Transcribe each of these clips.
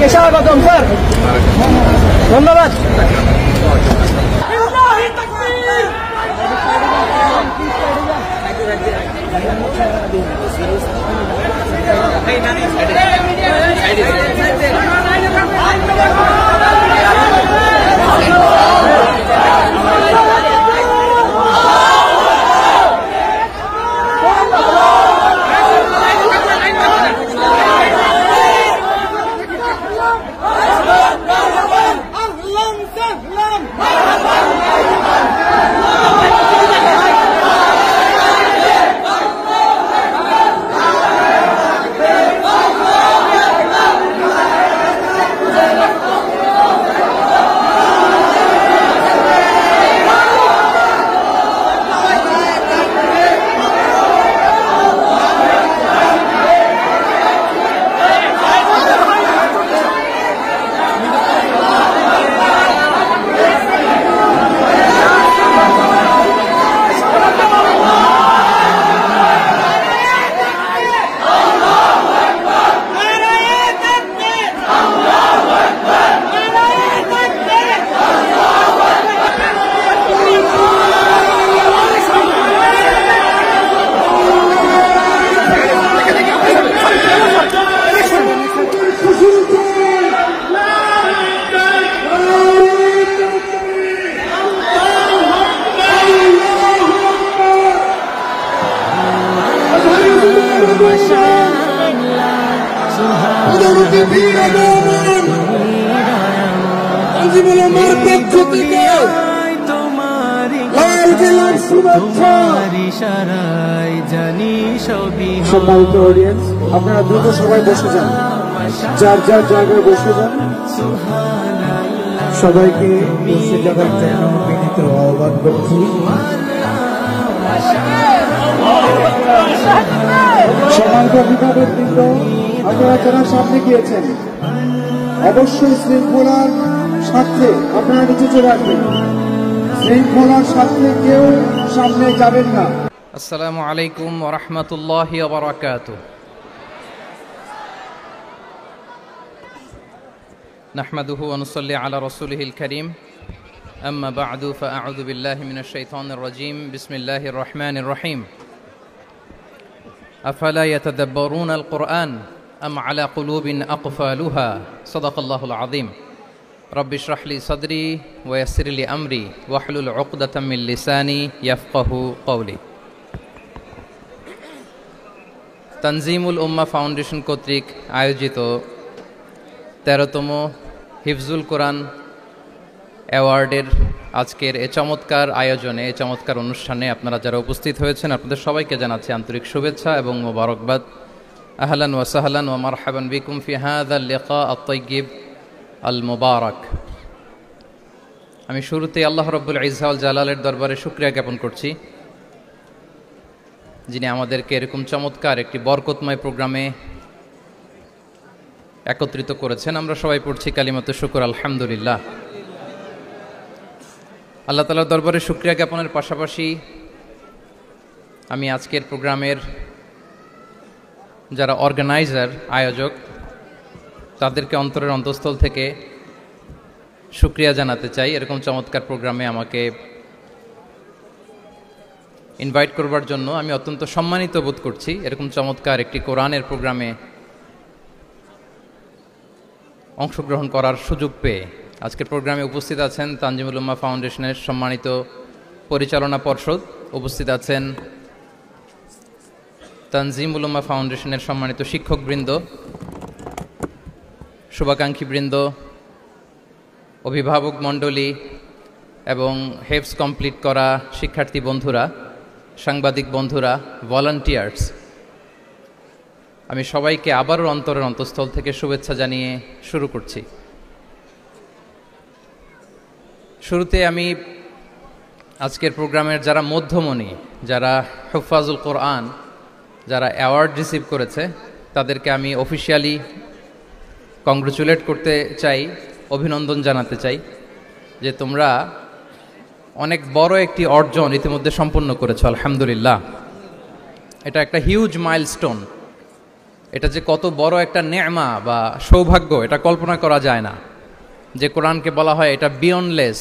সবাইকে স্বাগতম স্যার, ধন্যবাদ। সম্মানিত অডিয়েন্স, আপনারা দ্রুত সবাই বসে যান, যার যার জায়গায় বসে যান। সবাইকে বসে যাওয়ার জন্য বিনীত আহ্বান করছি। সম্মানিত অভিভাবকবৃন্দ, আপনারা যারা সামনে গিয়েছেন অবশ্যই শৃঙ্খলার স্বার্থে আপনারা নিচে চলে আসবেন। শৃঙ্খলার স্বার্থে কেউ সামনে যাবেন না। আসসালামু আলাইকুম ওয়া রাহমাতুল্লাহি ওয়া বারাকাতুহু। নাহমাদুহু ওয়া নুসাল্লি আলা রাসূলিহিল কারীম। আম্মা বা'দু ফাআউযু বিল্লাহি মিনাশ শাইতানির রাজীম। বিসমিল্লাহির রাহমানির রাহিম। আফালা ইয়াতাদাব্বারুনাল কুরআন আম আলা কুলুবিন আকফালুহা। সাদাকাল্লাহুল আযীম। রব্বি ইশরাহ লি সাদরি ওয়া ইয়াসসির লি আমরি ওয়াহলুল উকদাতাম মিন লিসানি ইয়াফকাহু কওলি। তানজিমুল উম্মাহ ফাউন্ডেশন কর্তৃক আয়োজিত 13তম হিফজুল কোরআন অ্যাওয়ার্ডের আজকের এ চমৎকার আয়োজনে, এ চমৎকার অনুষ্ঠানে আপনারা যারা উপস্থিত হয়েছেন আপনাদের সবাইকে জানাচ্ছি আন্তরিক শুভেচ্ছা এবং মোবারকবাদ। আহলান ওয়া সাহলান ওয়া মারহাবান বিকুম ফি হাযাল লিকা আত-তাইয়্যিব আল মুবারাক। আমি শুরুতে আল্লাহ রাব্বুল ইজ্জা ওয়াল জালালের দরবারে শুকরিয়া জ্ঞাপন করছি, যিনি আমাদেরকে এরকম চমৎকার একটি বরকতময় প্রোগ্রামে একত্রিত করেছেন। আমরা সবাই পড়ছি কালিমাতে শুকর আলহামদুলিল্লাহ। আল্লাহ তাআলার দরবারে শুকরিয়া জ্ঞাপনের পাশাপাশি আমি আজকের প্রোগ্রামের যারা অর্গানাইজার, আয়োজক, তাদেরকে অন্তরের অন্তঃস্থল থেকে শুকরিয়া জানাতে চাই। এরকম চমৎকার প্রোগ্রামে আমাকে ইনভাইট করবার জন্য আমি অত্যন্ত সম্মানিত বোধ করছি। এরকম চমৎকার একটি কোরআনের প্রোগ্রামে অংশগ্রহণ করার সুযোগ পেয়ে আজকের প্রোগ্রামে উপস্থিত আছেন তানজিমুল উম্মাহ ফাউন্ডেশনের সম্মানিত পরিচালনা পর্ষদ, উপস্থিত আছেন তানজিমুল উম্মাহ ফাউন্ডেশনের সম্মানিত শিক্ষকবৃন্দ, শুভাকাঙ্ক্ষীবৃন্দ, অভিভাবক মণ্ডলী এবং হেফজ কমপ্লিট করা শিক্ষার্থী বন্ধুরা, সাংবাদিক বন্ধুরা, ভলান্টিয়ার্স, আমি সবাইকে আবারও অন্তরের অন্তঃস্থল থেকে শুভেচ্ছা জানিয়ে শুরু করছি। শুরুতে আমি আজকের প্রোগ্রামের যারা মধ্যমণি, যারা হুফাজুল কোরআন, যারা অ্যাওয়ার্ড রিসিভ করেছে তাদেরকে আমি অফিশিয়ালি কংগ্রেচুলেট করতে চাই, অভিনন্দন জানাতে চাই যে তোমরা অনেক বড় একটি অর্জন ইতিমধ্যে সম্পন্ন করেছো, আলহামদুলিল্লাহ। এটা একটা হিউজ মাইলস্টোন। এটা যে কত বড় একটা নেয়মা বা সৌভাগ্য এটা কল্পনা করা যায় না, যে কোরআনকে বলা হয় এটা বিয়ন্ডলেস,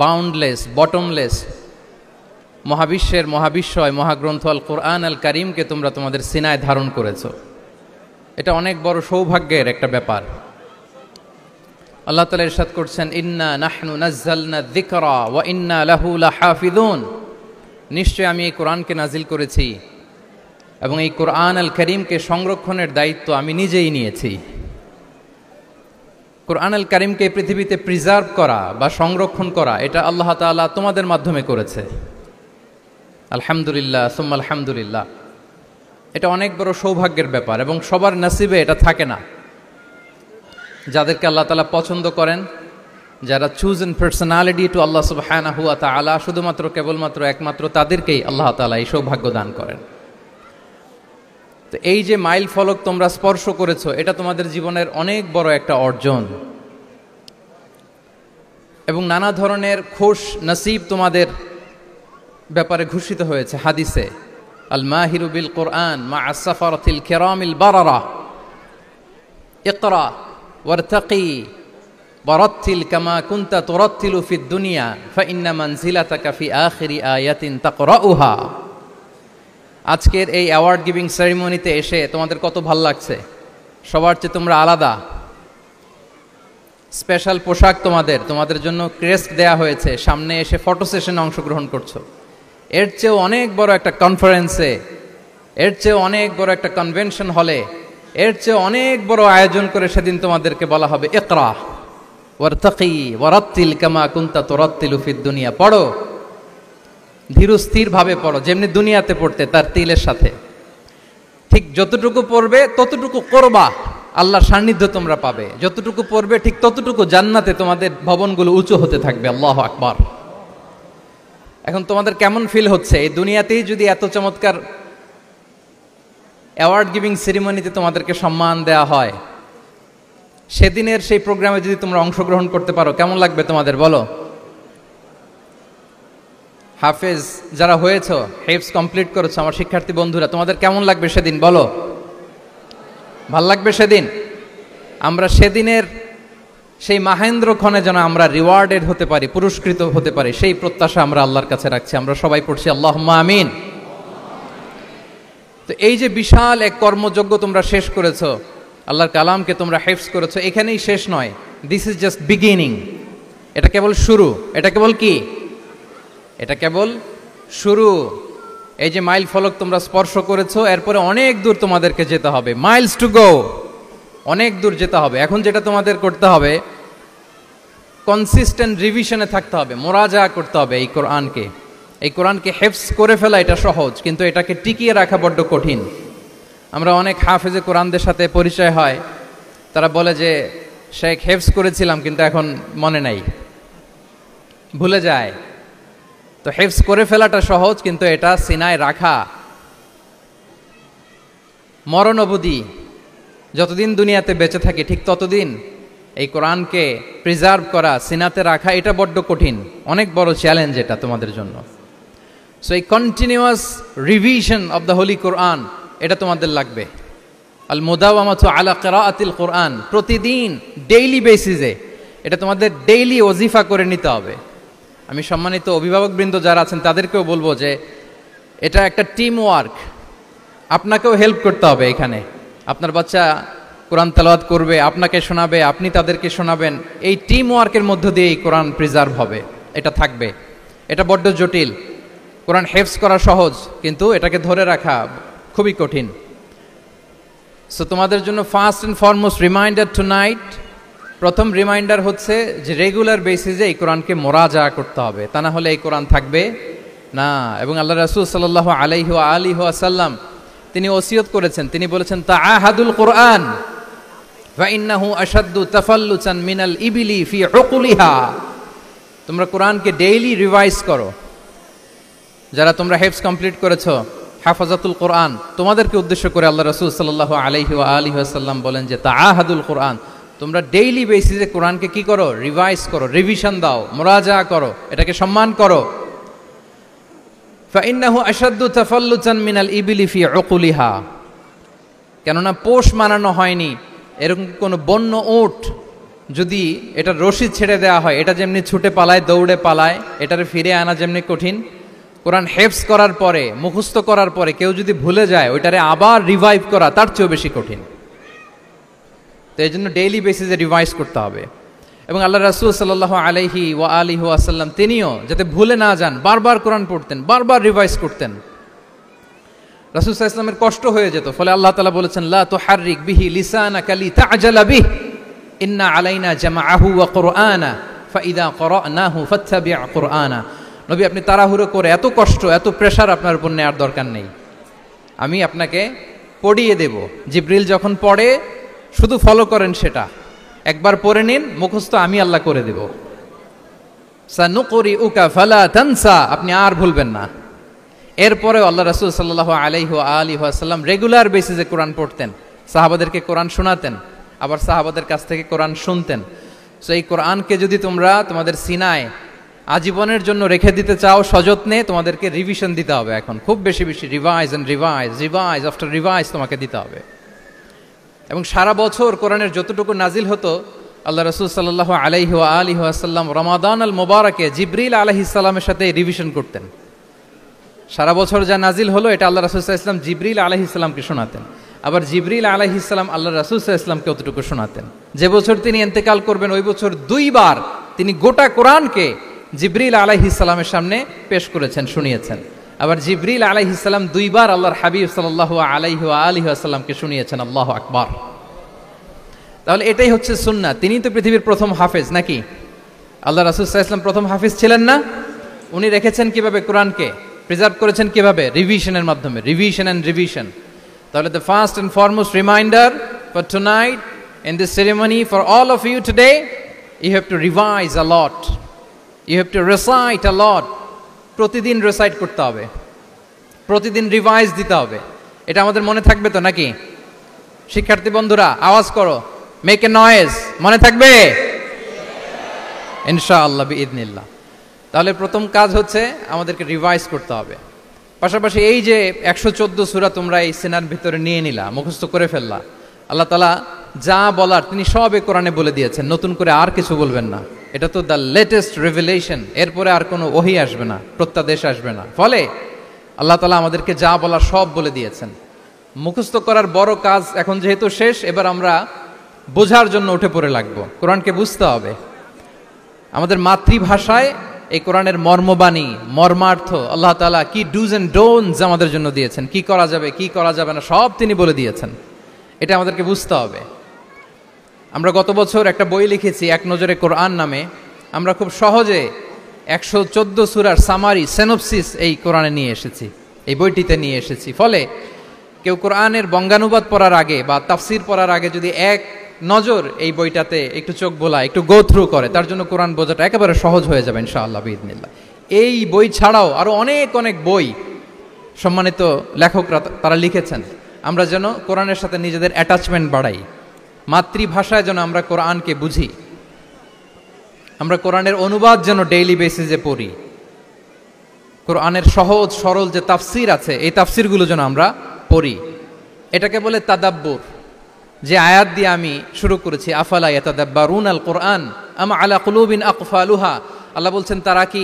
বাউন্ডলেস, বটমলেস, মহাবিশ্বের মহাবিশ্বয় মহাগ্রন্থ আল কোরআন আল কারিমকে তোমরা তোমাদের সিনায় ধারণ করেছো। এটা অনেক বড় সৌভাগ্যের একটা ব্যাপার। আল্লাহ তাআলা ইরশাদ করছেন, ইন্না নাহনু নাজ্জালনা যিকরা ওয়া ইন্না লাহু লাহাফিজুন, নিশ্চয় আমি এই কোরআনকে নাজিল করেছি এবং এই কোরআন আল কারিমকে সংরক্ষণের দায়িত্ব আমি নিজেই নিয়েছি। কোরআন আল কারিমকে পৃথিবীতে প্রিজার্ভ করা বা সংরক্ষণ করা এটা আল্লাহ তাআলা তোমাদের মাধ্যমে করেছে। আলহামদুলিল্লাহ সুম্মা আলহামদুলিল্লাহ। এটা অনেক বড় সৌভাগ্যের ব্যাপার এবং সবার নসিবে এটা থাকে না। যাদেরকে আল্লাহ তাআলা পছন্দ করেন, যারা চুজেন পার্সোনালিটি টু আল্লাহ সুবহানাহু ওয়া তাআলা, শুধুমাত্র কেবলমাত্র একমাত্র তাদেরকেই আল্লাহ তাআলা এই সৌভাগ্য দান করেন। তো এই যে মাইল ফলক তোমরা স্পর্শ করেছো, এটা তোমাদের জীবনের অনেক বড় একটা অর্জন এবং নানা ধরনের খুশ নসিব তোমাদের ব্যাপারে ঘোষিত হয়েছে হাদিসে। আল মাহিরু বিল কোরআন মা আসসাফারাতিল কিরামিল বারারা, ইকরা ওয়ারতাকি ওয়ারাত্তিল কামা কুনতা তুরাত্তিলু ফিদ দুনিয়া ফাইন্না মানজিলাতাকা ফি আখিরি আয়াতিন তাকরাউহা। আজকের এই অ্যাওয়ার্ড গিভিং সেরিমনিতে এসে তোমাদের কত ভাল লাগছে? সবার চেয়ে তোমরা আলাদা, স্পেশাল পোশাক তোমাদের জন্য ক্রেস্ট দেয়া হয়েছে, সামনে এসে ফটো সেশনে অংশগ্রহণ করছো। এর চেয়েও অনেক বড় একটা কনফারেন্সে, এর চেয়েও অনেক বড় একটা কনভেনশন হলে, এর চেয়ে অনেক বড় আয়োজন করে সেদিন তোমাদেরকে বলা হবে ইকরা ওয়ারতাকি ওয়ারাত্তিল কামা কুনতা তুরাত্তিলু ফিদ দুনিয়া। পড়ো, ধীর স্থির ভাবে পড়ো, যেমনি দুনিয়াতে পড়তে তার তিলের সাথে। ঠিক যতটুকু পড়বে ততটুকু করবা, আল্লাহর সান্নিধ্য তোমরা পাবে। যতটুকু পড়বে ঠিক ততটুকু জান্নাতে তোমাদের ভবনগুলো উঁচু হতে থাকবে। আল্লাহু আকবার। এখন তোমাদের কেমন ফিল হচ্ছে? এই দুনিয়াতেই যদি এত চমৎকার অ্যাওয়ার্ড গিভিং সেরিমনিতে তোমাদেরকে সম্মান দেয়া হয়, সেদিনের সেই প্রোগ্রামে যদি তোমরা অংশগ্রহণ করতে পারো, কেমন লাগবে তোমাদের বলো? হাফেজ যারা হয়েছ, হেফজ কমপ্লিট করেছো, আমার শিক্ষার্থী বন্ধুরা, তোমাদের কেমন লাগবে সেদিন বলো? ভাল লাগবে সেদিন? আমরা সেদিনের সেই মাহেন্দ্র ক্ষণে যেন আমরা রিওয়ার্ডেড হতে পারি, পুরস্কৃত হতে পারি, সেই প্রত্যাশা আমরা আল্লাহর কাছে রাখছি। আমরা সবাই পড়ছি আল্লাহুম্মা আমিন। তো এই যে বিশাল এক কর্মযজ্ঞ তোমরা শেষ করেছো, আল্লাহর কালামকে তোমরা হেফজ করেছো, এখানেই শেষ নয়। This is just beginning. এটা কেবল শুরু। এটা কেবল কি? এটা কেবল শুরু। এই যে মাইল ফলক তোমরা স্পর্শ করেছো, এরপরে অনেক দূর তোমাদেরকে যেতে হবে। মাইলস টু গো, অনেক দূর যেতে হবে। এখন যেটা তোমাদের করতে হবে, কনসিস্টেন্ট রিভিশনে থাকতে হবে, মোরাজা করতে হবে এই কোরআনকে। এই কোরআনকে হেফজ করে ফেলা এটা সহজ, কিন্তু এটাকে টিকিয়ে রাখা বড্ড কঠিন। আমরা অনেক হাফেজে কোরআনদের সাথে পরিচয় হয়, তারা বলে যে শেখ হেফজ করেছিলাম কিন্তু এখন মনে নাই, ভুলে যায়। তো হেফজ করে ফেলাটা সহজ, কিন্তু এটা সিনায় রাখা মরণ অবধি, যতদিন দুনিয়াতে বেঁচে থাকি ঠিক ততদিন এই কোরআনকে প্রিজার্ভ করা, সিনাতে রাখা, এটা বড্ড কঠিন, অনেক বড় চ্যালেঞ্জ এটা তোমাদের জন্য। সো এই continuous revision of the holy Quran এটা তোমাদের লাগবে। আল মুদাওয়ামাতু আলা কিরাআতিল কোরআন, প্রতিদিন ডেইলি বেসিসে এটা তোমাদের ডেইলি ওজিফা করে নিতে হবে। আমি সম্মানিত অভিভাবকবৃন্দ যারা আছেন তাদেরকেও বলবো যে এটা একটা টিম ওয়ার্ক, আপনাকেও হেল্প করতে হবে এখানে। আপনার বাচ্চা কোরআন তেলাওয়াত করবে, আপনাকে শোনাবে, আপনি তাদেরকে শোনাবেন। এই টিম ওয়ার্কের মধ্য দিয়ে এই কোরআন প্রিজার্ভ হবে, এটা থাকবে। এটা বড্ড জটিল। কোরআন হেফজ করা সহজ, কিন্তু এটাকে ধরে রাখা খুবই কঠিন। সো তোমাদের জন্য first and foremost reminder tonight, প্রথম রিমাইন্ডার হচ্ছে যে রেগুলার বেসিসে এই কোরআনকে মোরাজা করতে হবে, তা না হলে এই কোরআন থাকবে না। এবং আল্লাহ রাসূল সাল্লাল্লাহু আলাইহি ওয়া আলিহি ওয়াসাল্লাম তিনি ওসিয়ত করেছেন, তিনি বলেছেন তাআহাদুল কোরআন ফা ইন্নাহু আশাদ্দু তাফাল্লুসান মিনাল ইবিলি ফি উকুলিহা। তোমরা কোরআনকে ডেইলি রিভাইজ করো। যারা তোমরা হেফজ কমপ্লিট করেছো, হাফাজাতুল কোরআন, তোমাদেরকে উদ্দেশ্য করে আল্লাহ রাসূল সাল্লাল্লাহু আলাইহি ওয়া আলিহি ওয়াসাল্লাম বলেন যে তাআহাদুল কোরআন, তোমরা ডেইলি বেসিসে কোরআনকে কি করো? রিভাইজ করো, রিভিশন দাও, মুরাজা করো, এটাকে সম্মান করো। فإنه أشد تفلتا من الإبل في عقلها, কেননা পোষ মানানো হয়নি এরকম কোনো বন্য উট যদি এটা রশি ছেড়ে দেওয়া হয়, এটা যেমনি ছুটে পালায়, দৌড়ে পালায়, এটারে ফিরে আনা যেমনি কঠিন, কোরআন হেফজ করার পরে, মুখস্থ করার পরে কেউ যদি ভুলে যায় ওইটারে আবার রিভাইভ করা তার চেয়েও বেশি কঠিন। তো এই জন্য ডেইলি বেসিসে রিভাইজ করতে হবে। এবং আল্লাহ রাসূল সাল্লাল্লাহু আলাইহি ওয়া আলিহি ওয়াসাল্লাম তিনিও যাতে ভুলে না যান বারবার কোরআন পড়তেন, বারবার রিভাইজ করতেন। রাসূল সাল্লাল্লাহু আলাইহি ওয়াসাল্লামের কষ্ট হয়ে যেত, ফলে আল্লাহ তাআলা বলেছেন লা তুহাররিক বিহি লিসানাকা লিতা'জালা বিহি ইন্না আলাইনা জামাআহু ওয়া কুরআনা ফাইদা ক্বরানাহু ফাত্তাবি' কুরআনা। নবী আপনি তাড়াহুড়ো করে এত কষ্ট, এত প্রেশার আপনার উপর নেওয়ার দরকার নেই, আমি আপনাকে পড়িয়ে দেব। জিবরিল যখন পড়ে শুধু ফলো করেন, সেটা একবার পড়ে নিন, মুখস্থ আমি আল্লাহ করে দেব। সানুকরিউকা ফালা তানসা, আপনি আর ভুলবেন না। এরপরেও আল্লাহ রাসূল সাল্লাল্লাহু আলাইহি ওয়া আলিহি ওয়াসাল্লাম রেগুলার বেসিসে কোরআন পড়তেন, সাহাবাদেরকে কোরআন শোনাতেন, আবার সাহাবাদের কাছ থেকে কোরআন শুনতেন। সো এই কোরআনকে যদি তোমরা তোমাদের সিনায় আজীবনের জন্য রেখে দিতে চাও সযত্নে, তোমাদেরকে রিভিশন দিতে হবে। এখন খুব বেশি বেশি revise and revise, revise after revise তোমাকে দিতে হবে। এবং সারা বছর কোরআনের যতটুকু নাজিল হতো আল্লাহ রাসূল সাল্লাল্লাহু আলাইহি ওয়া আলিহি ওয়াসাল্লাম রমাদান আল মুবারাকে জিবরিল আলাইহিস সালামের সাথে রিভিশন করতেন। সারা বছর যা নাজিল হলো এটা আল্লাহ রাসূল সাল্লাল্লাহু আলাইহি ওয়াসাল্লাম জিবরিল আলাইহিস সালামকে শোনাতেন, আবার জিবরিল আলাইহিস সালাম আল্লাহ রাসূল সাল্লাল্লাহু আলাইহি ওয়াসাল্লামকে অতটুকু শোনাতেন। যে বছর তিনি ইন্তেকাল করবেন ওই বছর দুইবার তিনি গোটা কোরআনকে জিবরিল আলাইহিস সালামের সামনে পেশ করেছেন, শুনিয়েছেন। আবার জিবরিল আলাইহিস সালাম দুইবার আল্লাহর হাবিব সাল্লাল্লাহু আলাইহি ওয়া আলিহি ওয়াসাল্লামকে শুনিয়েছেন। আল্লাহু আকবার। তাহলে এটাই হচ্ছে সুন্নাহ। তিনি তো পৃথিবীর প্রথম হাফেজ নাকি? আল্লাহ রাসূল সাল্লাল্লাহু আলাইহি ওয়াসাল্লাম প্রথম হাফেজ ছিলেন না? উনি রেখেছেন কিভাবে কোরআনকে, প্রিজার্ভ করেছেন কিভাবে? রিভিশনের মাধ্যমে, রিভিশন এন্ড রিভিশন। তাহলে the first and foremost reminder for tonight in this ceremony for all of you today, you have to revise a lot, you have to recite a lot. প্রতিদিন recite করতে হবে, প্রতিদিন revise দিতে হবে। এটা আমাদের মনে থাকবে তো নাকি? শিক্ষার্থী বন্ধুরা আওয়াজ করো, মেক এ নয়েজ, মনে থাকবে ইনশাআল্লাহ বিইذنিল্লাহ। তাহলে প্রথম কাজ হচ্ছে আমাদেরকে রিভাইজ করতে হবে। পাশাপাশি এই যে 114 সূরা তোমরা এই সিনার ভিতরে নিয়ে নিলা, মুখস্থ করে ফেললা, আল্লাহ তাআলা যা বলার তিনি সব এই কোরআনে বলে দিয়েছেন, নতুন করে আর কিছু বলবেন না। এটা তো দ্য লেটেস্ট রেভেলেশন, এরপরে আর কোনো ওহী আসবে না, প্রত্যাদেশ আসবে না। ফলে আল্লাহ তাআলা আমাদেরকে যা বলার সব বলে দিয়েছেন। মুখস্থ করার বড় কাজ এখন যেহেতু শেষ, এবার আমরা বোঝার জন্য উঠে পড়ে লাগবো। কোরআনকে বুঝতে হবে আমাদের মাতৃভাষায়। এই কোরআনের মর্মবাণী, মর্মার্থ, আল্লাহ তাআলা কি ডুজ এন্ড ডোন্টস আমাদের জন্য দিয়েছেন, কি করা যাবে কি করা যাবে না সব তিনি বলে দিয়েছেন। এটা আমাদেরকে বুঝতে হবে। আমরা গত বছর একটা বই লিখেছি এক নজরে কোরআন নামে। আমরা খুব সহজে 114 সূরার সামারি, সেনোপসিস এই কোরআনে নিয়ে এসেছি, এই বইটিতে নিয়ে এসেছি। ফলে কেউ কোরআনের বঙ্গানুবাদ পড়ার আগে বা তাফসির পড়ার আগে যদি এক নজর এই বইটাতে একটু চোখ বোলায়, একটু গো থ্রু করে, তার জন্য কোরআন বোঝাটা একেবারে সহজ হয়ে যাবে ইনশাআল্লাহ বিইذনিল্লাহ। এই বই ছাড়াও আরো অনেক অনেক বই সম্মানিত লেখকরা তারা লিখেছেন। আমরা যেন কোরআনের সাথে নিজেদের অ্যাটাচমেন্ট বাড়াই, মাতৃভাষায় যেন আমরা কোরআনকে বুঝি, আমরা কোরআনের অনুবাদ যেন ডেইলি বেসিসে পড়ি, কোরআনের সহজ সরল যে তাফসির আছে এই তাফসিরগুলো যেন আমরা পড়ি। এটাকে বলে তাদাব্বুর। যে আয়াত দিয়ে আমি শুরু করেছি, আফালা ইয়াতাদাব্বারুনাল কোরআন আম আলা কুলুবিন আকফালুহা, আল্লাহ বলছেন তারা কি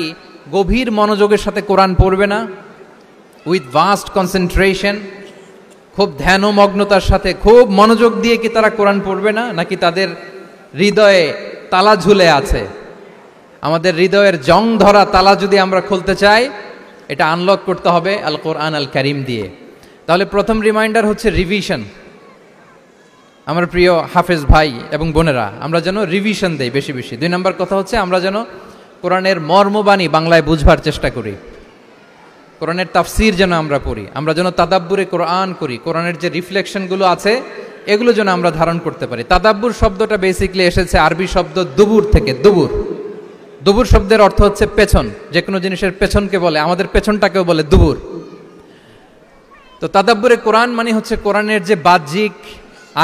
গভীর মনোযোগের সাথে কোরআন পড়বে না? উইথ ভাস্ট কনসেন্ট্রেশন, খুব ধ্যানমগ্নতার সাথে খুব মনোযোগ দিয়ে কি তারা কোরআন পড়বে না? নাকি তাদের হৃদয়ে তালা ঝুলে আছে? আমাদের হৃদয়ের জং ধরা তালা যদি আমরা খুলতে চাই, এটা আনলক করতে হবে আল কোরআন আল কারিম দিয়ে। তাহলে প্রথম রিমাইন্ডার হচ্ছে রিভিশন। আমার প্রিয় হাফেজ ভাই এবং বোনেরা, আমরা যেন রিভিশন দেই বেশি বেশি। 2 নম্বর কথা হচ্ছে আমরা যেন কোরআনের মর্মবাণী বাংলায় বুঝবার চেষ্টা করি, কোরআনের তাফসির যেন আমরা পড়ি, আমরা যেন তাদাব্বুরে কোরআন করি, কোরআনের যে রিফ্লেকশনগুলো আছে এগুলো যেন আমরা ধারণ করতে পারি। তাদাব্বুর শব্দটা বেসিক্যালি এসেছে আরবি শব্দ দুবুর থেকে। দুবুর, দুবুর শব্দের অর্থ হচ্ছে পেছন, যে কোনো জিনিসের পেছনকে বলে, আমাদের পেছনটাকেও বলে দুবুর। তো তাদাব্বুরে কোরআন মানে হচ্ছে কোরআনের যে বাহ্যিক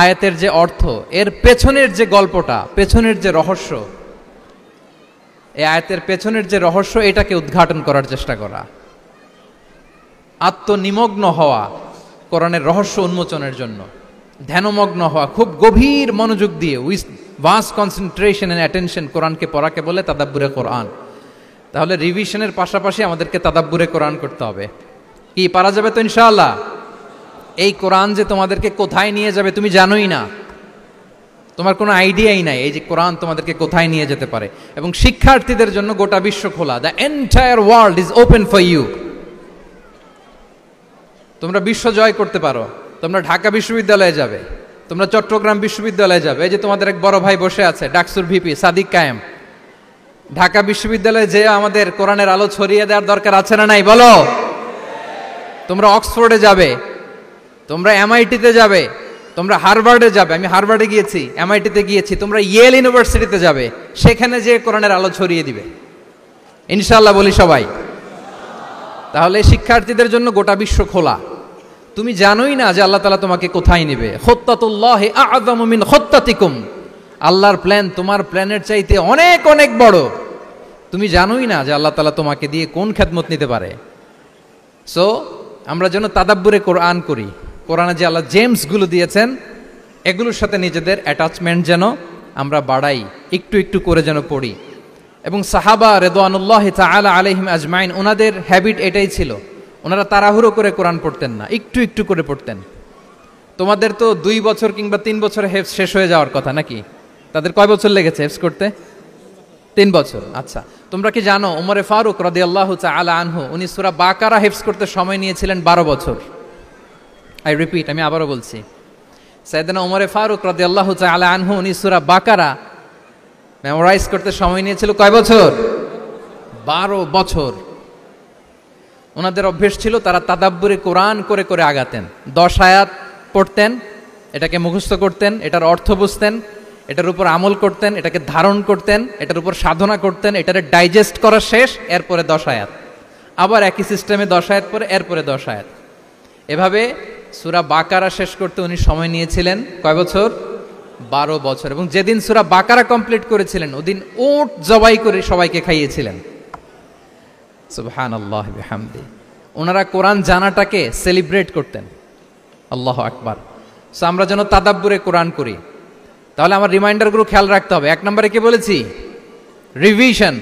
আয়াতের যে অর্থ, এর পেছনের যে গল্পটা, পেছনের যে রহস্য, এই আয়াতের পেছনের যে রহস্য এটাকে উদ্ঘাটন করার চেষ্টা করা, আত্মনিমগ্ন হওয়া কোরআনের রহস্য উন্মোচনের জন্য। ধ্যানমগ্ন হওয়া, খুব গভীর মনোযোগ দিয়ে with vast concentration and attention কোরআনকে পড়াকে বলে তাদাব্বুরে কোরআন। তাহলে রিভিশনের পাশাপাশি আমাদেরকে তাদাব্বুরে কোরআন করতে হবে। কি পারা যাবে তো ইনশাআল্লাহ? এই কোরআন যে তোমাদেরকে কোথায় নিয়ে যাবে তুমি জানোই না, তোমার কোনো আইডিয়াই নাই এই যে কোরআন তোমাদেরকে কোথায় নিয়ে যেতে পারে। এবং শিক্ষার্থীদের জন্য গোটা বিশ্ব খোলা, the entire world is open for you. তোমরা বিশ্ব জয় করতে পারো, তোমরা ঢাকা বিশ্ববিদ্যালয়ে যাবে, তোমরা চট্টগ্রাম বিশ্ববিদ্যালয়ে যাবে। এই যে তোমাদের এক বড় ভাই বসে আছে ডাকসুর ভিপি সাদিক কায়েম, ঢাকা বিশ্ববিদ্যালয়ে যে আমাদের কোরআনের আলো ছড়িয়ে দেওয়ার দরকার আছে না নাই বলো? তোমরা অক্সফোর্ডে যাবে, তোমরা এমআইটিতে যাবে, তোমরা হার্ভার্ডে যাবে। আমি হার্ভার্ডে গিয়েছি, এমআইটিতে গিয়েছি, তোমরা ইয়েল ইউনিভার্সিটিতে যাবে, সেখানে যে কোরআনের আলো ছড়িয়ে দিবে ইনশাআল্লাহ বলি সবাই। তাহলে শিক্ষার্থীদের জন্য গোটা বিশ্ব খোলা। তুমি জানোই না যে আল্লাহ তাআলা তোমাকে কোথায় নেবে। খুত্তাতুল্লাহি আ'যামু মিন খুত্তাতিকুম, আল্লাহর প্ল্যান তোমার প্ল্যানের চাইতে অনেক অনেক বড়। তুমি জানোই না যে আল্লাহ তাআলা তোমাকে দিয়ে কোন খেদমত নিতে পারে। সো আমরা যেন তাদাব্বুরে কোরআন করি, কোরআনে যে আল্লাহ জেমসগুলো দিয়েছেন এগুলোর সাথে নিজেদের অ্যাটাচমেন্ট যেন আমরা বাড়াই, একটু একটু করে যেন পড়ি। এবং সাহাবা রিদওয়ানুল্লাহি তাআলা আলাইহিম আজমাইন, ওনাদের হ্যাবিট এটাই ছিল, ওনারা তাড়াহুড়ো করে কোরআন পড়তেন না, একটু একটু করে পড়তেন। তোমাদের তো 2 বছর কিংবা 3 বছরে হেফজ শেষ হয়ে যাওয়ার কথা নাকি? তাদের কয় বছর লেগেছে হেফজ করতে? 3 বছর। আচ্ছা, তোমরা কি জানো ওমরে ফারুক রাদিয়াল্লাহু তাআলা আনহু উনি সূরা বাকারা হেফজ করতে সময় নিয়েছিলেন 12 বছর। আই রিপিট, আমি আবারও বলছি, সাইয়েদনা ওমরে ফারুক রাদিয়াল্লাহু তাআলা আনহু উনি সূরা বাকারা মেমোরাইজ করতে সময় নিয়েছিল কয় বছর? 12 বছর। ওনাদের অভ্যেস ছিল তারা তাদাব্বুরে কোরআন করে করে আগাতেন। 10 আয়াত পড়তেন, এটাকে মুখস্থ করতেন, এটার অর্থ বুঝতেন, এটার উপর আমল করতেন, এটাকে ধারণ করতেন, এটার উপর সাধনা করতেন, এটারে ডাইজেস্ট করা শেষ, এরপরে 10 আয়াত, আবার একই সিস্টেমে 10 আয়াত পরে এরপরে 10 আয়াত। এভাবে সূরা বাকারা শেষ করতে উনি সময় নিয়েছিলেন কয় বছর? 12 বছর। এবং যেদিন সূরা বাকারা কমপ্লিট করেছিলেন ওদিন উট জবাই করে সবাইকে খাইয়েছিলেন। সুবহানাল্লাহ বিহামদি। ওনারা কোরআন জানাটাকে সেলিব্রেট করতেন। আল্লাহু আকবার। সো আমরা যেন তাদাব্বুরে কোরআন করি। তাহলে আমার রিমাইন্ডারগুলো খেয়াল রাখতে হবে। 1 নম্বরে কি বলেছি? Revision.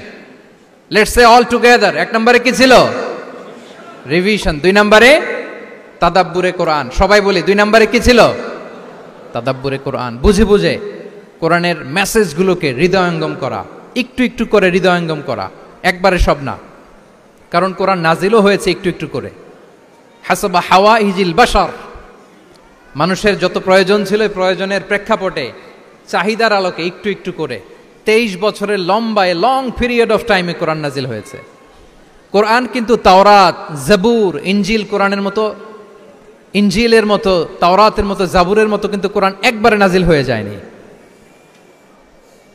Let's say all together. 1 নম্বরে কি ছিল? রিভিশন। 2 নম্বরে তাদাব্বুরে কোরআন। সবাই বলি 2 নম্বরে কি ছিল? তাদাব্বুরে কোরআন। বুঝে বুঝে কোরআনের মেসেজগুলোকে হৃদয়ঙ্গম করা, একটু একটু করে হৃদয়ঙ্গম করা, একবারে সব না। কারণ কোরআন নাজিলও হয়েছে একটু একটু করে। হাসাবা হাওয়াইজিল বাশার, মানুষের যত প্রয়োজন ছিল প্রয়োজনের প্রেক্ষাপটে চাহিদার আলোকে একটু একটু করে 23 বছরের লম্বায় লং পিরিয়ড অফ টাইমে কোরআন নাজিল হয়েছে। কোরআন কিন্তু তাওরাত, জাবুর, ইনজিল কোরআনের মতো, ইনজিলের মতো, তাওরাতের মতো, জাবুরের মতো কিন্তু কোরআন একবারে নাজিল হয়ে যায়নি।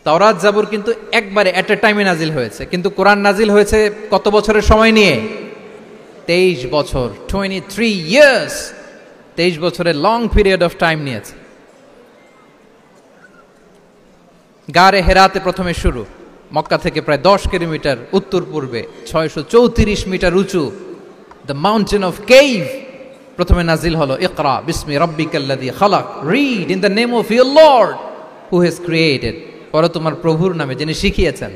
তাওরাত জাবুর কিন্তু একবারে এট এ টাইমে নাজিল হয়েছে, কিন্তু কোরআন নাজিল হয়েছে কত বছরের সময় নিয়ে? 23 বছর, 23 ইয়ার্স। 23 বছরের লং পিরিয়ড অফ টাইম নিয়েছে। গারে হেরাতে প্রথমে শুরু, মক্কা থেকে প্রায় 10 কিলোমিটার উত্তর পূর্বে 634 মিটার উঁচু দ্য মাউন্টেন অফ কেইভ প্রথমে নাজিল হলো ইকরা বিসমি রাব্বিকাল্লাযী খালাক, read in the name of your lord who has created, পড়ো তোমার প্রভুর নামে যিনি শিখিয়েছেন।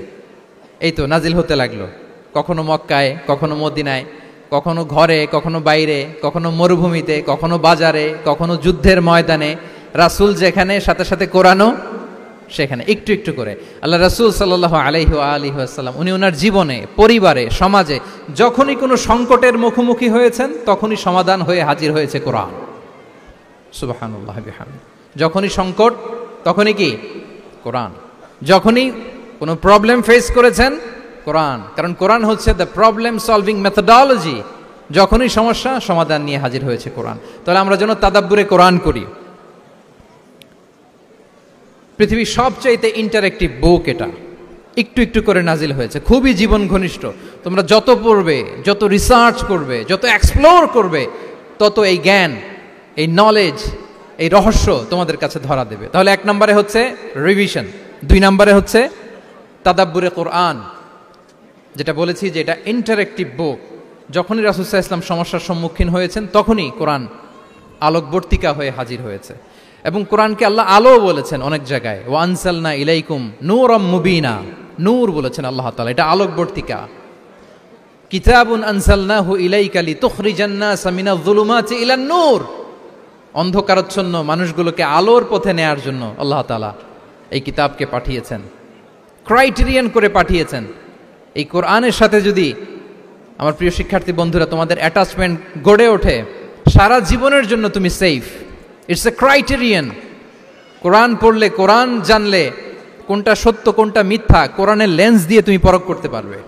এই তো নাজিল হতে লাগলো, কখনো মক্কায়, কখনো মদিনায়, কখনো ঘরে, কখনো বাইরে, কখনো মরুভূমিতে, কখনো বাজারে, কখনো যুদ্ধের ময়দানে। রাসূল যেখানে, সাথে সাথে কোরআনও সেখানে, একটু একটু করে। আল্লাহ রাসূল সাল্লাল্লাহু আলাইহি ওয়া আলিহি ওয়াসাল্লাম উনি ওনার জীবনে, পরিবারে, সমাজে যখনই কোনো সংকটের মুখোমুখি হয়েছেন তখনই সমাধান হয়ে হাজির হয়েছে কোরআন। সুবহানাল্লাহ বিহামদি। যখনই সংকট তখনই কি? কোরআন। যখনই কোনো প্রবলেম ফেস করেছেন কোরআন, কারণ কোরআন হচ্ছে দ্য প্রবলেম সলভিং মেথডোলজি। যখনই সমস্যা সমাধান নিয়ে হাজির হয়েছে কোরআন। তাহলে আমরা যেন তাদাব্বুরে কোরআন করি। পৃথিবীর সবচাইতে ইন্টারেক্টিভ বুক এটা, একটু একটু করে নাজিল হয়েছে, খুবই জীবন ঘনিষ্ঠ। তোমরা যত পড়বে, যত রিসার্চ করবে, যত এক্সপ্লোর করবে, তত এই জ্ঞান, এই নলেজ, এই রহস্য তোমাদের কাছে ধরা দেবে। তাহলে 1 নম্বরে হচ্ছে রিভিশন, 2 নম্বরে হচ্ছে তাদাব্বুরে কোরআন, যেটা বলেছি যে এটা ইন্টারেক্টিভ বুক। যখনই রাসূল সাল্লাল্লাহু আলাইহি ওয়াসাল্লাম সমস্যার সম্মুখীন হয়েছেন তখনই কোরআন আলোকবর্তিকা হয়ে হাজির হয়েছে। এবং কোরআনকে আল্লাহ আলো বলেছেন অনেক জায়গায়, ওয়া আনসালনা ইলাইকুম নূরাম মুবিনা, নূর বলেছেন আল্লাহ তাআলা, এটা আলোকবর্তিকা। কিতাবুন আনসালনাহু ইলাইকা লিতুখরিজান নাসা মিনাজ যুলুমাতি ইলান নূর, অন্ধকারাচ্ছন্ন মানুষগুলোকে আলোর পথে নেয়ার জন্য আল্লাহ তাআলা এই কিতাবকে পাঠিয়েছেন, ক্রাইটেরিয়ান করে পাঠিয়েছেন। এই কোরআনের সাথে যদি আমার প্রিয় শিক্ষার্থী বন্ধুরা তোমাদের অ্যাটাচমেন্ট গড়ে ওঠে, সারা জীবনের জন্য তুমি safe. It's a criterion. Quran পড়লে, কোরআন জানলে কোনটা সত্য কোনটা মিথ্যা কোরআনের লেন্স দিয়ে তুমি পরখ করতে পারবে।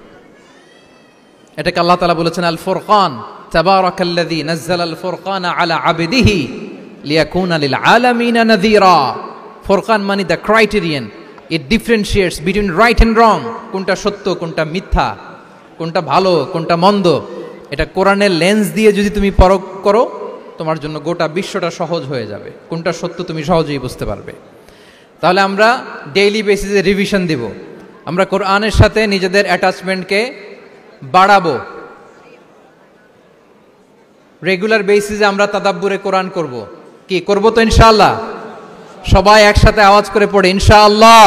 এটাকে আল্লাহ তাআলা বলেছেন আল ফুরকান, তাবারাকাল্লাযী নাযালাল ফুরকানা আলা আবদিহি লিয়াকুনা লিল আলামিনা নাযীরা। ফুরকান মানে the criterion, it differentiates between right and wrong, কোনটা সত্য কোনটা মিথ্যা, কোনটা ভালো কোনটা মন্দ। এটা কোরআনের লেন্স দিয়ে যদি তুমি পরখ করো, তোমার জন্য গোটা বিশ্বটা সহজ হয়ে যাবে, কোনটা সত্য তুমি সহজেই বুঝতে পারবে। তাহলে আমরা ডেইলি বেসিসে রিভিশন দিব, আমরা কোরআনের সাথে নিজেদের অ্যাটাচমেন্টকে বাড়াবো। রেগুলার বেসিসে আমরা তাদাব্বুরে কোরআন করব। কি করব? তো ইনশাআল্লাহ সবাই একসাথে আওয়াজ করে পড়ে ইনশাআল্লাহ।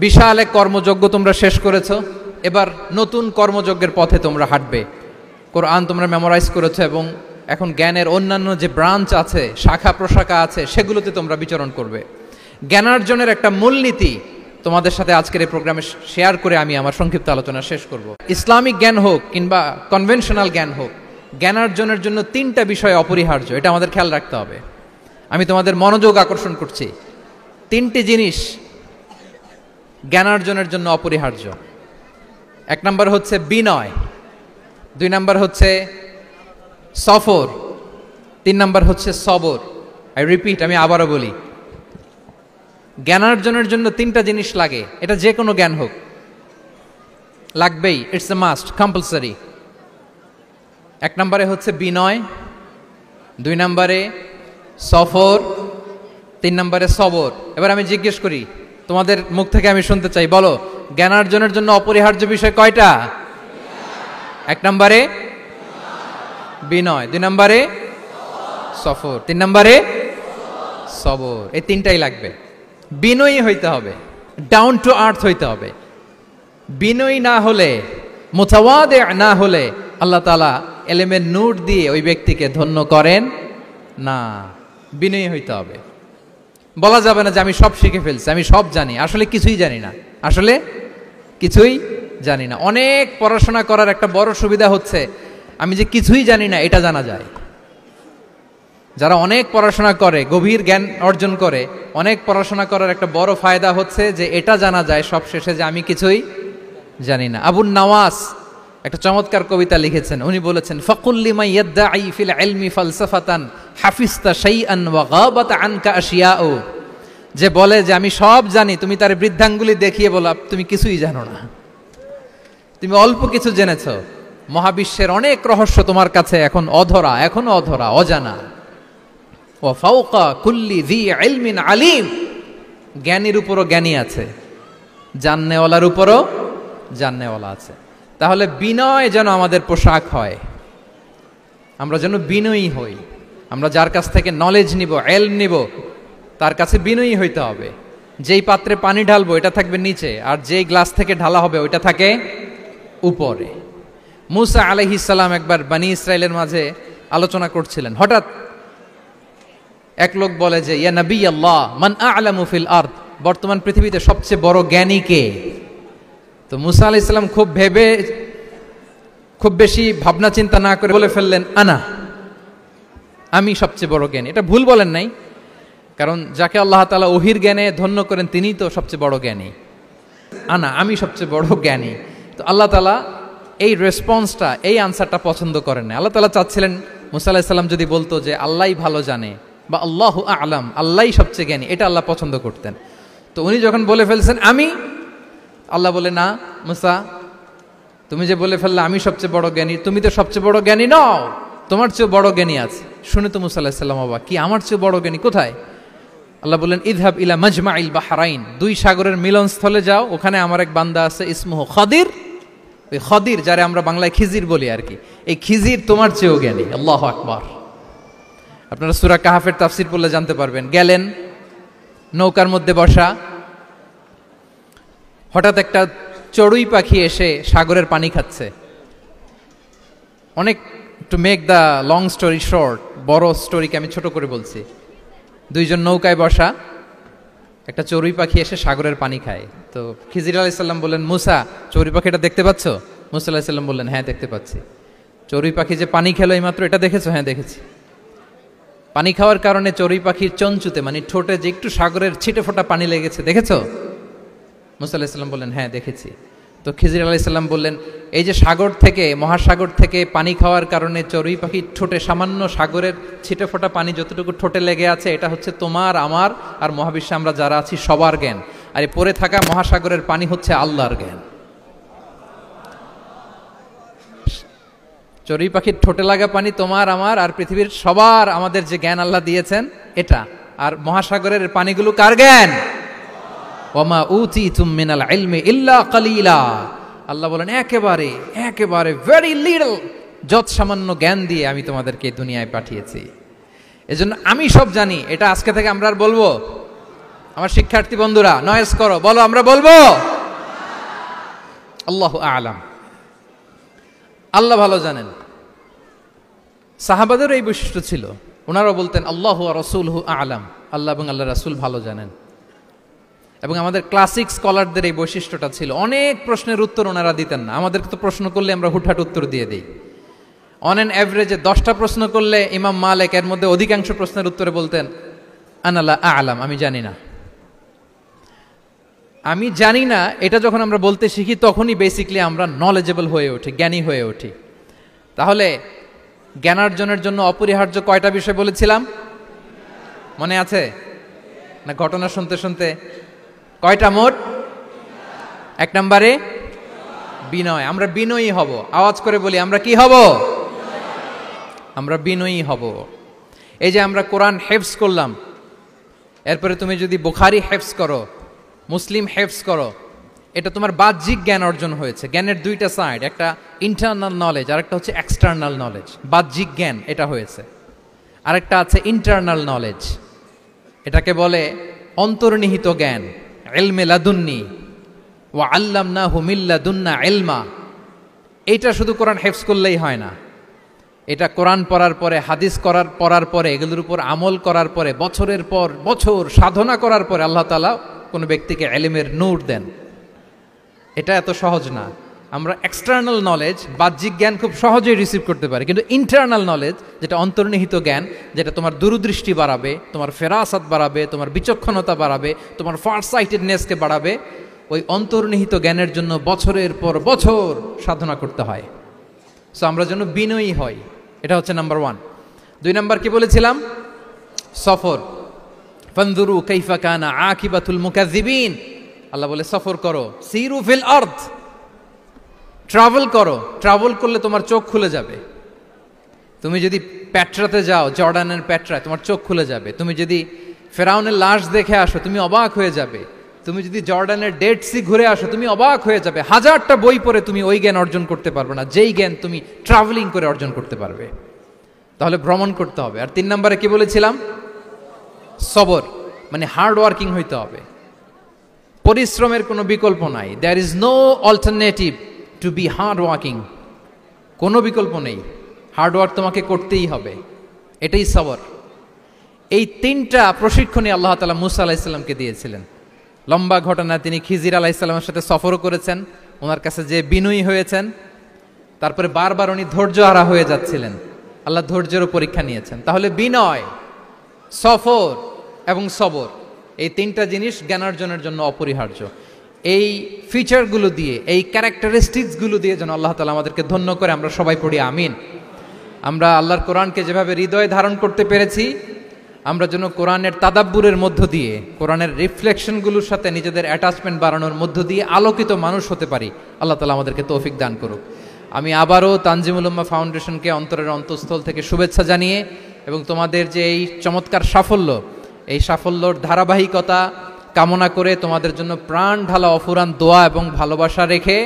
বিশাল এক কর্মযজ্ঞ তোমরা শেষ করেছো, এবার নতুন কর্মযজ্ঞের পথে তোমরা হাঁটবে। কোরআন তোমরা মেমোরাইজ করেছো এবং এখন জ্ঞানের অন্যান্য যে ব্রাঞ্চ আছে, শাখা প্রশাখা আছে, সেগুলোতে তোমরা বিচরণ করবে। জ্ঞানার্জনের একটা মূলনীতি তোমাদের সাথে আজকের এই প্রোগ্রামে শেয়ার করে আমি আমার সংক্ষিপ্ত আলোচনা শেষ করব। ইসলামিক জ্ঞান হোক কিংবা কনভেনশনাল জ্ঞান হোক, জ্ঞানার্জনের জন্য তিনটা বিষয় অপরিহার্য, এটা আমাদের খেয়াল রাখতে হবে। আমি তোমাদের মনোযোগ আকর্ষণ করছি, তিনটি জিনিস জ্ঞানার্জনের জন্য অপরিহার্য। এক নম্বর হচ্ছে বিনয়, দুই নম্বর হচ্ছে সফর, তিন নম্বর হচ্ছে সবর। আই রিপিট, আমি আবারও বলি, জ্ঞানার্জনের জন্য তিনটা জিনিস লাগে, এটা যে কোনো জ্ঞান হোক, লাগবেই, ইটস এ মাস্ট, কম্পালসারি। এক নম্বরে হচ্ছে বিনয়, দুই নম্বরে সফর, তিন নম্বরে সবর। এবার আমি জিজ্ঞেস করি, তোমাদের মুখ থেকে আমি শুনতে চাই, বলো জ্ঞানার্জনের জন্য অপরিহার্য বিষয় কয়টা? এক নম্বরে বিনয়, দুই নম্বরে সফর, তিন নম্বরে সবর। এই তিনটাই লাগবে। বিনয়ী হইতে হবে, ডাউন টু আর্থ হইতে হবে। বিনয়ী না হলে, মুতাওয়াদি না হলে আল্লাহ তাআলা এলেমের নূর দিয়ে ওই ব্যক্তিকে ধন্য করেন না। বিনয়ী হইতে হবে। বলা যাবে না যে আমি সব শিখে ফেলছি, আমি সব জানি, আসলে কিছুই জানি না, আসলে কিছুই জানি না। অনেক পড়াশোনা করার একটা বড় সুবিধা হচ্ছে আমি যে কিছুই জানি না এটা জানা যায়। যারা অনেক পড়াশোনা করে, গভীর জ্ঞান অর্জন করে, অনেক পড়াশোনা করার একটা বড় ফায়দা হচ্ছে যে এটা জানা যায় সব শেষে যে আমি কিছুই জানি না। আবুন নাওয়াস একটা চমৎকার কবিতা লিখেছেন, উনি বলেছেন ফাকুল লিমান ইয়াদঈ ফিল ইলমি ফালসাফাতান হাফিজতা শাইআন ওয়া গাবাত আনকা আশিয়াউ। যে বলে যে আমি সব জানি, তুমি তার বৃদ্ধাঙ্গুলি দেখিয়ে বলা তুমি কিছুই জানো না, তুমি অল্প কিছু জেনেছো। মহাবিশ্বের অনেক রহস্য তোমার কাছে এখন অধরা, এখনো অধরা, অজানা। ওয়া ফাওকা কুল্লি যী ইলমিন আলিম, জ্ঞানীর উপরও জ্ঞানী আছে, জাননেওয়ালার উপরও জাননেওয়ালা আছে। তাহলে বিনয় যেন আমাদের পোশাক হয়, আমরা যেন বিনয়ী হই। আমরা যার কাছ থেকে নলেজ নিব, ইলম নিব, তার কাছে বিনয়ী হইতে হবে। যেই পাত্রে পানি ঢালবো এটা থাকবে নিচে, আর যেই গ্লাস থেকে ঢালা হবে ওইটা থাকে উপরে। মুসা আলাইহিস সালাম একবার বনি ইসরাইলের মাঝে আলোচনা করছিলেন, হঠাৎ এক লোক বলে যে ইয়া নবী আল্লাহ মান আ'লামু ফিল আরদ, বর্তমান পৃথিবীতে সবচেয়ে বড় জ্ঞানী কে? তো মুসা আলাইহিস সালাম খুব বেশি ভাবনা চিন্তা না করে বলে ফেললেন আনা, আমি সবচেয়ে বড় জ্ঞানী। এটা ভুল বলেন নাই, কারণ যাকে আল্লাহ তাআলা ওহির জ্ঞানে ধন্য করেন তিনিই তো সবচেয়ে বড় জ্ঞানী। আনা, আমি সবচেয়ে বড় জ্ঞানী। তো আল্লাহ তাআলা এই রেসপন্সটা, এই আনসারটা পছন্দ করেন না। আল্লাহ তাআলা চাচ্ছিলেন মুসা আলাইহিস সালাম যদি বলতো যে আল্লাহই ভালো জানে বা আল্লাহু আ'লাম, আল্লাহই সবচেয়ে জ্ঞানী, এটা আল্লাহ পছন্দ করতেন। তো উনি যখন বলে ফেলছেন আমি, আল্লাহ বলে না মুসা, তুমি যে বলে ফেললে আমি সবচেয়ে বড় জ্ঞানী, তুমি তো সবচেয়ে বড় জ্ঞানী নও, তোমার চেয়ে বড় জ্ঞানী আছে। শুনে তো মুসা আলাইহিস সালাম অবাক, কি আমার চেয়ে বড় জ্ঞানী কোথায়? আল্লাহ বললেন ইযহাব ইলা মাজমাইল বাহরাইন, দুই সাগরের মিলনস্থলে যাও, ওখানে আমার এক বান্দা আছে ইসমুহু খাদির। ওই খাদির, যারে আমরা বাংলায় খিজির বলি আর কি, এই খিজির তোমার চেয়েও জ্ঞানী। আল্লাহু আকবার। আপনারা সূরা কাহাফের তাফসীর পড়লে জানতে পারবেন। গেলেন, নৌকার মধ্যে বসা, হঠাৎ একটা চড়ুই পাখি এসে সাগরের পানি খাচ্ছে। অনেক, to make the long story short, বড় স্টোরিকে আমি ছোট করে বলছি। দুইজন নৌকায় বসা, একটা চড়ুই পাখি এসে সাগরের পানি খায়। তো খিজির আলাইহিস সালাম বললেন, মুসা, চড়ুই পাখিটা দেখতে পাচ্ছ? মুসা আলাইহিস সালাম বললেন, হ্যাঁ দেখতে পাচ্ছি। চড়ুই পাখি যে পানি খেলো এইমাত্র, এটা দেখেছো? হ্যাঁ দেখেছি। পানি খাওয়ার কারণে চড়ুই পাখির চঞ্চুতে, মানে ঠোঁটে যে একটু সাগরের ছিটে ফোটা পানি লেগেছে, দেখেছো? মুসা আলাইহিস সালাম বললেন, হ্যাঁ দেখেছি। তো খিজির আলাইহিস সালাম বললেন, এই যে সাগর থেকে, মহাসাগর থেকে পানি খাওয়ার কারণে চড়ুই পাখির ঠোঁটে সামান্য সাগরের ছিটে ফোটা পানি যতটুকু ঠোঁটে লেগে আছে, এটা হচ্ছে তোমার, আমার আর মহাবিশ্বে আমরা যারা আছি সবার জ্ঞান। আর এই পড়ে থাকা মহাসাগরের পানি হচ্ছে আল্লাহর জ্ঞান। চড়ুই পাখির ঠোঁটে লাগা পানি তোমার, আমার আর পৃথিবীর সবার, আমাদের যে জ্ঞান আল্লাহ দিয়েছেন এটা। আর মহাসাগরের পানিগুলো কার জ্ঞান? ওয়ামা উতিতুম মিনাল ইলমি ইল্লা কালিলা। আল্লাহ বলেন, একেবারে একেবারে ভেরি লিটল, যত সামান্য জ্ঞান দিয়ে আমি তোমাদেরকে দুনিয়ায় পাঠিয়েছি। এজন্য আমি সব জানি, এটা আজকে থেকে আমরা আর বলবো? আমার শিক্ষার্থী বন্ধুরা নয়েজ করো, বলো আমরা বলবো আল্লাহু আ'লাম। আল্লাহ ভালো জানেন। সাহাবাদের এই বৈশিষ্ট্য ছিল, ওনারাও বলতেন আল্লাহু ওয়া রাসূলুহু আ'লাম, আল্লাহ এবং আল্লাহ রাসূল ভালো জানেন। এবং আমাদের ক্লাসিক স্কলারদের এই বৈশিষ্ট্যটা ছিল, অনেক প্রশ্নের উত্তর ওনারা দিতেন না। আমাদেরকে তো প্রশ্ন করলে আমরা হুটহাট উত্তর দিয়ে দিই। অন অ্যান অ্যাভারেজে 10টা প্রশ্ন করলে ইমাম মালিক এর মধ্যে অধিকাংশ প্রশ্নের উত্তরে বলতেন আনা লা আ'লাম, আমি জানি না। আমি জানি না এটা যখন আমরা বলতে শিখি, তখনই বেসিক্যালি আমরা নলেজেবল হয়ে উঠি, জ্ঞানী হয়ে উঠি। তাহলে জ্ঞানার্জনের জন্য অপরিহার্য কয়টা বিষয় বলেছিলাম, মনে আছে না? ঘটনা শুনতে শুনতে কয়টা মোট? 1 নম্বরে বিনয়। আমরা বিনয়ী হব। আওয়াজ করে বলি, আমরা কি হব? আমরা বিনয়ী হব। এই যে আমরা কোরআন হেফজ করলাম, এরপরে তুমি যদি বুখারী হেফজ করো, মুসলিম হেফজ করো, এটা তোমার বাহ্যিক জ্ঞান অর্জন হয়েছে। জ্ঞানের দুইটা সাইড, একটা ইন্টারনাল নলেজ আর একটা হচ্ছে এক্সটার্নাল নলেজ। বাহ্যিক জ্ঞান এটা হয়েছে, আরেকটা আছে ইন্টারনাল নলেজ, এটাকে বলে অন্তর্নিহিত জ্ঞান। ইলমে লাদুন্নি ওয়া আল্লামনাহু মিন লাদুন্না ইলমা। এটা শুধু কোরআন হেফজ করলেই হয় না, এটা কোরআন পড়ার পরে, হাদিস পড়ার পরে, এগুলোর উপর আমল করার পরে, বছরের পর বছর সাধনা করার পরে আল্লাহ তাআলা কোনো ব্যক্তিকে ইলমের নূর দেন। এটা এত সহজ না। আমরা এক্সটার্নাল নলেজ, বাহ্যিক জ্ঞান খুব সহজেই রিসিভ করতে পারি, কিন্তু ইন্টারনাল নলেজ, যেটা অন্তর্নিহিত জ্ঞান, যেটা তোমার দূরদৃষ্টি বাড়াবে, তোমার ফেরাসাত বাড়াবে, তোমার বিচক্ষণতা বাড়াবে, তোমার ফারসাইটেডনেসকে বাড়াবে, ওই অন্তর্নিহিত জ্ঞানের জন্য বছরের পর বছর সাধনা করতে হয়। সো আমরা যেন বিনয়ী হই, এটা হচ্ছে নাম্বার 1। 2 নাম্বার কি বলেছিলাম? সফর। ফানজুরু কাইফা কানা আকিবাতুল মুকাজ্জিবিন। আল্লাহ বলে সফর করো, সিরু ফিল আরদ, ট্রাভেল করো। ট্রাভেল করলে তোমার চোখ খুলে যাবে। তুমি যদি পেট্রাতে যাও, জর্ডানের পেট্রায়, তোমার চোখ খুলে যাবে। তুমি যদি ফেরাউনের লাশ দেখে আসো, তুমি অবাক হয়ে যাবে। তুমি যদি জর্ডানের ডেড সি ঘুরে আসো, তুমি অবাক হয়ে যাবে। 1000টা বই পড়ে তুমি ওই জ্ঞান অর্জন করতে পারবে না, যেই জ্ঞান তুমি ট্রাভেলিং করে অর্জন করতে পারবে। তাহলে ভ্রমণ করতে হবে। আর 3 নম্বরে কি বলেছিলাম? সবর, মানে হার্ড ওয়ার্কিং হইতে হবে। পরিশ্রমের কোনো বিকল্প নাই। There is no alternative to be hard working. কোনো বিকল্প নেই, হার্ড ওয়ার্ক তোমাকে করতেই হবে, এটাই সবর। এই 3টা প্রশিক্ষণই আল্লাহ তাআলা মুসা আলাইহিস সালামকে দিয়েছিলেন। লম্বা ঘটনা, তিনি খিজির আলাইহিস সালামের সাথে সফরও করেছেন, ওনার কাছে যে বিনয়ী হয়েছেন, তারপরে বারবার উনি ধৈর্যহারা হয়ে যাচ্ছিলেন, আল্লাহ ধৈর্যেরও পরীক্ষা নিয়েছেন। তাহলে বিনয়, সফর এবং সবর, এই 3টা জিনিস জ্ঞানার্জনের জন্য অপরিহার্য। এই ফিচারগুলো দিয়ে, এই ক্যারেক্টারিস্টিক্সগুলো দিয়ে যেন আল্লাহ তাআলা আমাদেরকে ধন্য করে। আমরা সবাই পড়ি আমিন। আমরা আল্লাহর কোরআনকে যেভাবে হৃদয়ে ধারণ করতে পেরেছি, আমরা যেন কোরআনের তাদাব্বুরের মধ্য দিয়ে, কোরআনের রিফ্লেকশনগুলোর সাথে নিজেদের অ্যাটাচমেন্ট বাড়ানোর মধ্য দিয়ে আলোকিত মানুষ হতে পারি। আল্লাহ তাআলা আমাদেরকে তৌফিক দান করুক। আমি আবারও তানজিমুল উম্মাহ ফাউন্ডেশনকে অন্তরের অন্তঃস্থল থেকে শুভেচ্ছা জানিয়ে, এবং তোমাদের যে এই চমৎকার সাফল্য, এই সাফল্যর ধারাবাহিকতা কামনা করে, তোমাদের জন্য প্রাণ ঢালা অফুরান দোয়া এবং ভালোবাসা রেখে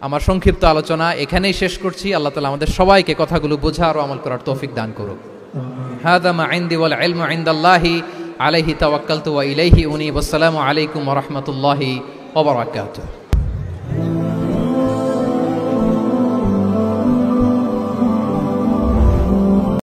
আমার সংক্ষিপ্ত আলোচনা এখানেই শেষ করছি। আল্লাহ তাআলা আমাদের সবাইকে কথাগুলো বোঝা আর আমল করার তৌফিক দান করুক। হাদা মা ইনদি ওয়াল ইলমু ইনদাল্লাহি আলাইহি তাওয়াক্কালতু ওয়া ইলাইহি উনীব। আসসালামু আলাইকুম ওয়া রাহমাতুল্লাহি ওয়া বারাকাতুহু।